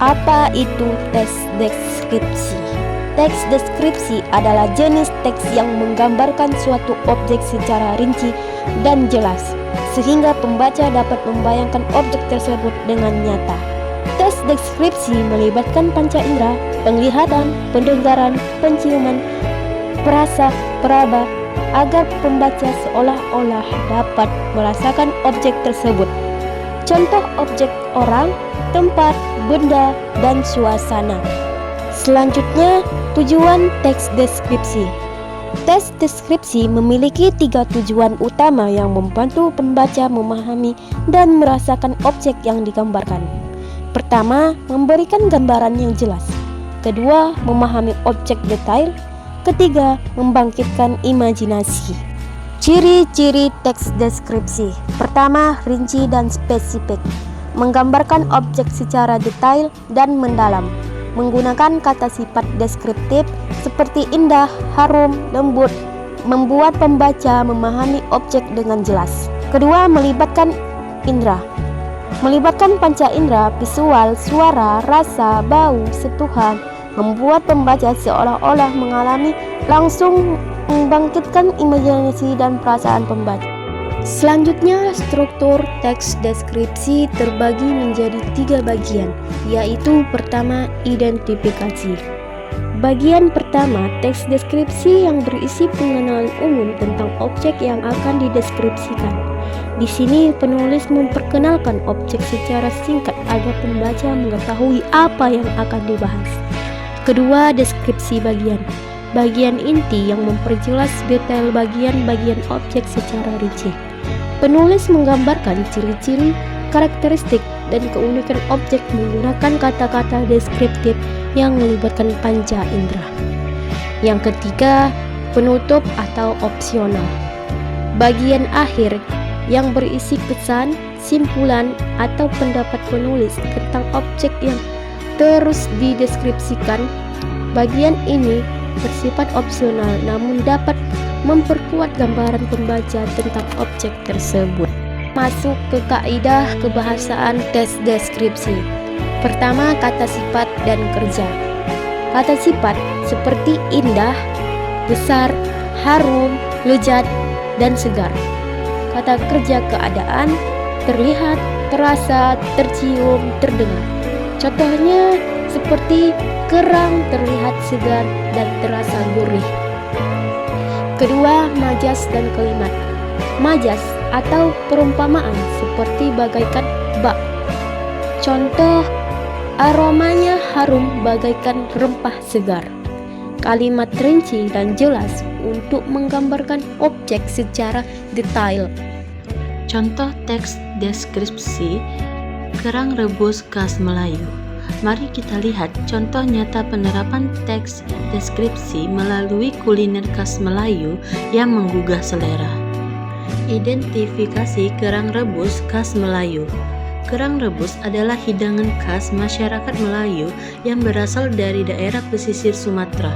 Apa itu teks deskripsi? Teks deskripsi adalah jenis teks yang menggambarkan suatu objek secara rinci dan jelas, sehingga pembaca dapat membayangkan objek tersebut dengan nyata. Teks deskripsi melibatkan panca indera, penglihatan, pendengaran, penciuman, perasa, peraba, agar pembaca seolah-olah dapat merasakan objek tersebut. Contoh objek orang, tempat, benda, dan suasana. Selanjutnya, tujuan teks deskripsi. Teks deskripsi memiliki 3 tujuan utama yang membantu pembaca memahami dan merasakan objek yang digambarkan. Pertama, memberikan gambaran yang jelas. Kedua, memahami objek detail. Ketiga, membangkitkan imajinasi. Ciri-ciri teks deskripsi. Pertama, rinci dan spesifik. Menggambarkan objek secara detail dan mendalam. Menggunakan kata sifat deskriptif seperti indah, harum, lembut, membuat pembaca memahami objek dengan jelas. Kedua, melibatkan indera. Melibatkan panca indera, visual, suara, rasa, bau, sentuhan, membuat pembaca seolah-olah mengalami langsung, membangkitkan imajinasi dan perasaan pembaca. Selanjutnya, struktur teks deskripsi terbagi menjadi 3 bagian, yaitu pertama, identifikasi. Bagian pertama, teks deskripsi yang berisi pengenalan umum tentang objek yang akan dideskripsikan. Di sini penulis memperkenalkan objek secara singkat agar pembaca mengetahui apa yang akan dibahas. Kedua, deskripsi bagian. Bagian inti yang memperjelas detail bagian-bagian objek secara rinci. Penulis menggambarkan ciri-ciri, karakteristik, dan keunikan objek menggunakan kata-kata deskriptif yang melibatkan panca indera. Yang ketiga, penutup atau opsional. Bagian akhir yang berisi pesan, simpulan, atau pendapat penulis tentang objek yang terus dideskripsikan. Bagian ini bersifat opsional namun dapat memperkuat gambaran pembaca tentang objek tersebut. Masuk ke kaidah kebahasaan teks deskripsi. Pertama, kata sifat dan kerja. Kata sifat seperti indah, besar, harum, lezat, dan segar. Kata kerja keadaan, terlihat, terasa, tercium, terdengar. Contohnya seperti kerang terlihat segar dan terasa gurih. Kedua, majas dan kalimat. Majas atau perumpamaan seperti bagaikan bak. Contoh, aromanya harum bagaikan rempah segar. Kalimat rinci dan jelas untuk menggambarkan objek secara detail. Contoh teks deskripsi kerang rebus khas Melayu. Mari kita lihat contoh nyata penerapan teks deskripsi melalui kuliner khas Melayu yang menggugah selera. Identifikasi kerang rebus khas Melayu. Kerang rebus adalah hidangan khas masyarakat Melayu yang berasal dari daerah pesisir Sumatera,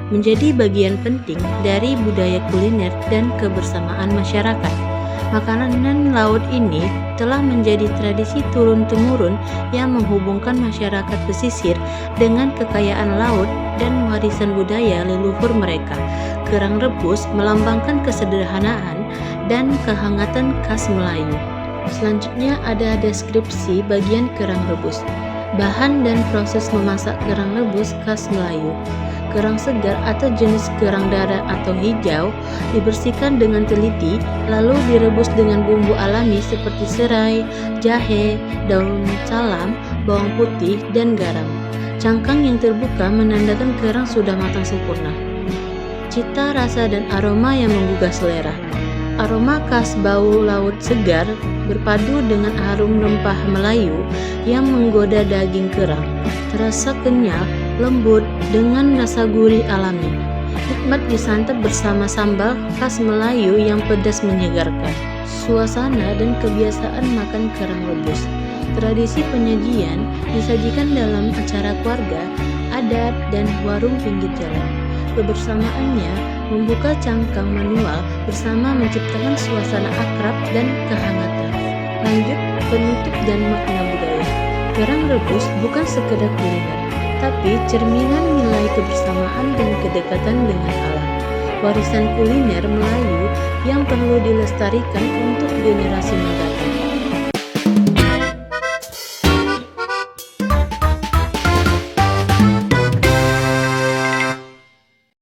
menjadi bagian penting dari budaya kuliner dan kebersamaan masyarakat. Makanan laut ini telah menjadi tradisi turun-temurun yang menghubungkan masyarakat pesisir dengan kekayaan laut dan warisan budaya leluhur mereka. Kerang rebus melambangkan kesederhanaan dan kehangatan khas Melayu. Selanjutnya ada deskripsi bagian kerang rebus. Bahan dan proses memasak kerang rebus khas Melayu. Kerang segar atau jenis kerang darah atau hijau dibersihkan dengan teliti, lalu direbus dengan bumbu alami seperti serai, jahe, daun salam, bawang putih, dan garam. Cangkang yang terbuka menandakan kerang sudah matang sempurna. Cita, rasa, dan aroma yang menggugah selera. Aroma khas bau laut segar berpadu dengan harum rempah Melayu yang menggoda daging kerang. Terasa kenyal, lembut, dengan rasa gurih alami. Nikmat disantap bersama sambal khas Melayu yang pedas menyegarkan. Suasana dan kebiasaan makan kerang rebus. Tradisi penyajian disajikan dalam acara keluarga, adat, dan warung pinggir jalan. Kebersamaannya membuka cangkang manual bersama menciptakan suasana akrab dan kehangatan. Lanjut, penutup dan makna budaya. Kerang rebus bukan sekedar kuliner, tapi cerminan nilai kebersamaan dan kedekatan dengan alam. Warisan kuliner Melayu yang perlu dilestarikan untuk generasi